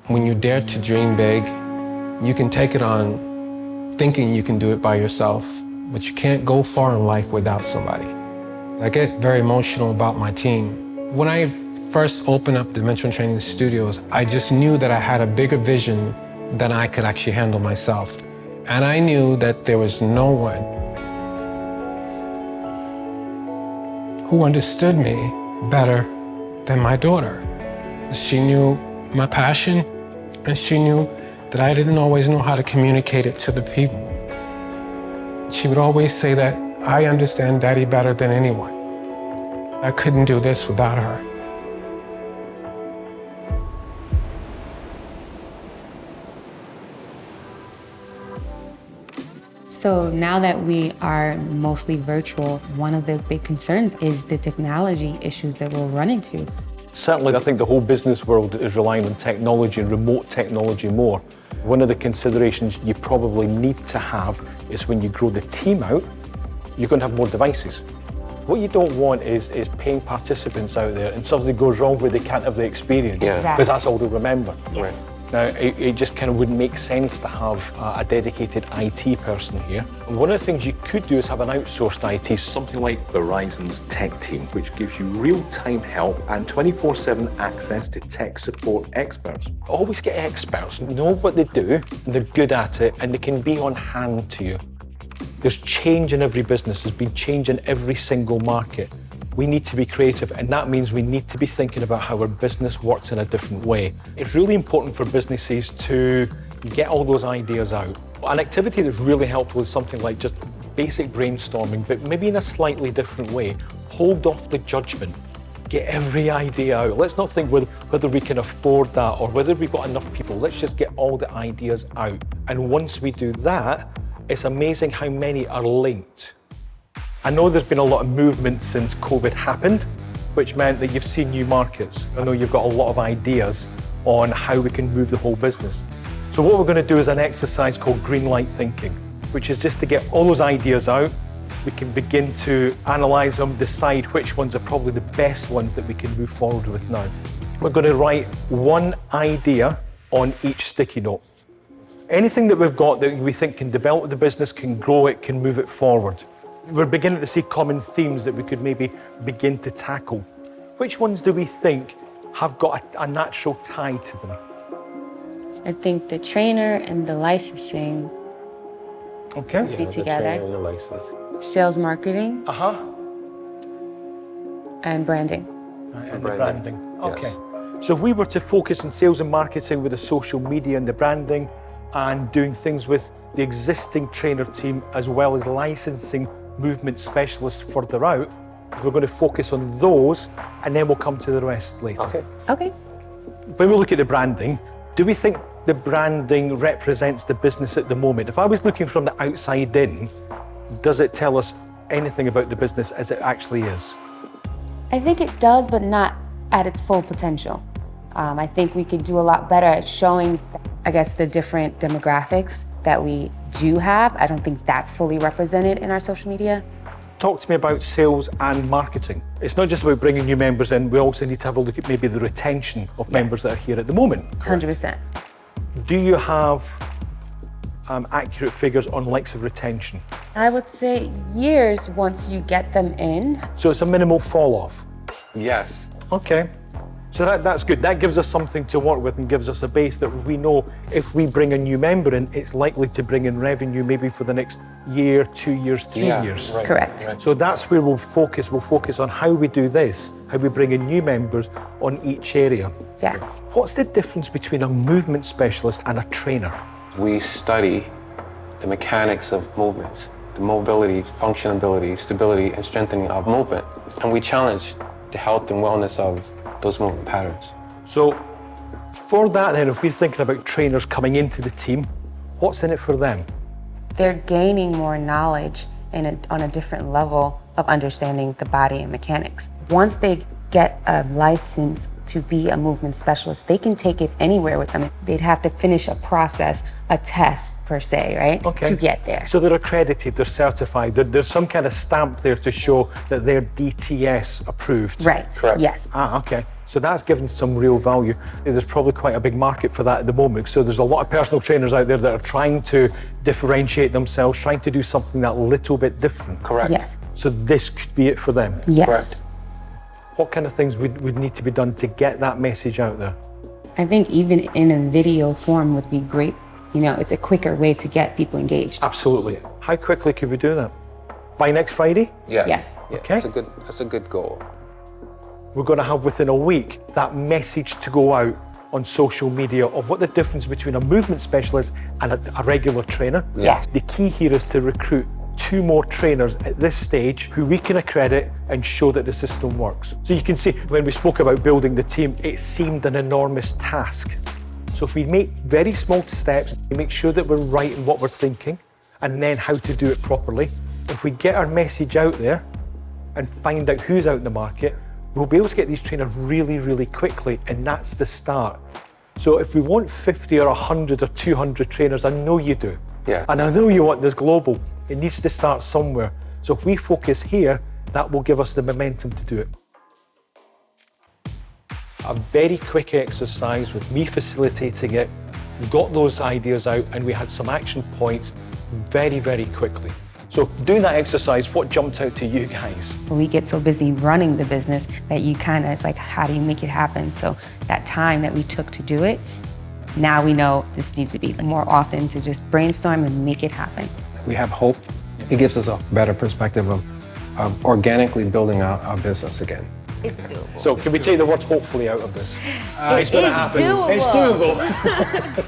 When you dare to dream big, you can take it on thinking you can do it by yourself, but you can't go far in life without somebody. I get very emotional about my team. When I first opened up Dimensional Training Studios, I just knew that I had a bigger vision than I could actually handle myself. And I knew that there was no one who understood me better than my daughter. She knew my passion, and she knew that I didn't always know how to communicate it to the people. She would always say that I understand Daddy better than anyone. I couldn't do this without her. So now that we are mostly virtual, one of the big concerns is the technology issues that we'll run into. Certainly, I think the whole business world is relying on technology and remote technology more. One of the considerations you probably need to have is when you grow the team out, you're going to have more devices. What you don't want is paying participants out there and something goes wrong where they can't have the experience, because that's all they'll remember. Yes. Right. Now, it just kind of wouldn't make sense to have a dedicated IT person here. And one of the things you could do is have an outsourced IT. Something like Verizon's tech team, which gives you real-time help and 24/7 access to tech support experts. Always get experts, know what they do, and they're good at it, and they can be on hand to you. There's change in every business. There's been change in every single market. We need to be creative, and that means we need to be thinking about how our business works in a different way. It's really important for businesses to get all those ideas out. An activity that's really helpful is something like just basic brainstorming, but maybe in a slightly different way. Hold off the judgment. Get every idea out. Let's not think whether we can afford that or whether we've got enough people. Let's just get all the ideas out. And once we do that, it's amazing how many are linked. I know there's been a lot of movement since COVID happened, which meant that you've seen new markets. I know you've got a lot of ideas on how we can move the whole business. So what we're going to do is an exercise called green light thinking, which is just to get all those ideas out. We can begin to analyze them, decide which ones are probably the best ones that we can move forward with now. We're going to write one idea on each sticky note. Anything that we've got that we think can develop the business, can grow it, can move it forward. We're beginning to see common themes that we could maybe begin to tackle. Which ones do we think have got a natural tie to them? I think the trainer and the licensing Okay. be together. The trainer and the license. Sales, marketing, and branding. And the branding. Okay. So if we were to focus on sales and marketing with the social media and the branding and doing things with the existing trainer team as well as licensing movement specialists further out, we're going to focus on those and then we'll come to the rest later. Okay. When we look at the branding, do we think the branding represents the business at the moment? If I was looking from the outside in, does it tell us anything about the business as it actually is? I think it does, but not at its full potential. I think we could do a lot better at showing, I guess, the different demographics that we do have. I don't think that's fully represented in our social media. Talk to me about sales and marketing. It's not just about bringing new members in, we also need to have a look at maybe the retention of members that are here at the moment. 100%. Do you have accurate figures on likes of retention? I would say years once you get them in. So it's a minimal fall off? Yes. Okay. So that's good. That gives us something to work with and gives us a base that we know if we bring a new member in, it's likely to bring in revenue maybe for the next year, 2 years, 3 years. Right. Correct. So that's where we'll focus. We'll focus on how we do this, how we bring in new members on each area. Yeah. What's the difference between a movement specialist and a trainer? We study the mechanics of movements, the mobility, functionability, stability, and strengthening of movement. And we challenge the health and wellness of those movement patterns. So for that then, if we're thinking about trainers coming into the team, what's in it for them? They're gaining more knowledge and on a different level of understanding the body and mechanics. Once they get a license to be a movement specialist, they can take it anywhere with them. They'd have to finish a process, a test per se, right? Okay. To get there. So they're accredited, they're certified, there's some kind of stamp there to show that they're DTS approved. Right, Correct. yes. Okay. So that's given some real value. There's probably quite a big market for that at the moment. So there's a lot of personal trainers out there that are trying to differentiate themselves, trying to do something that little bit different. Correct. Yes. So this could be it for them. Yes. Correct. What kind of things would need to be done to get that message out there? I think even in a video form would be great. You know, it's a quicker way to get people engaged. Absolutely. How quickly could we do that? By next Friday? Yes. Yeah. Okay. That's a good goal. We're going to have within a week that message to go out on social media of what the difference between a movement specialist and a regular trainer. Yes. The key here is to recruit 2 more trainers at this stage who we can accredit and show that the system works. So you can see when we spoke about building the team, it seemed an enormous task. So if we make very small steps, we make sure that we're right in what we're thinking and then how to do it properly. If we get our message out there and find out who's out in the market, we'll be able to get these trainers really, really quickly, and that's the start. So if we want 50 or 100 or 200 trainers, I know you do. Yeah. And I know you want this global. It needs to start somewhere. So if we focus here, that will give us the momentum to do it. A very quick exercise with me facilitating it, we got those ideas out and we had some action points very, very quickly. So doing that exercise, what jumped out to you guys? We get so busy running the business that you kind of, it's like, how do you make it happen? So that time that we took to do it, now we know this needs to be more often to just brainstorm and make it happen. We have hope. It gives us a better perspective of organically building our business again. It's doable. So can we take the word hopefully out of this? It's It going to is happen. doable. It's doable.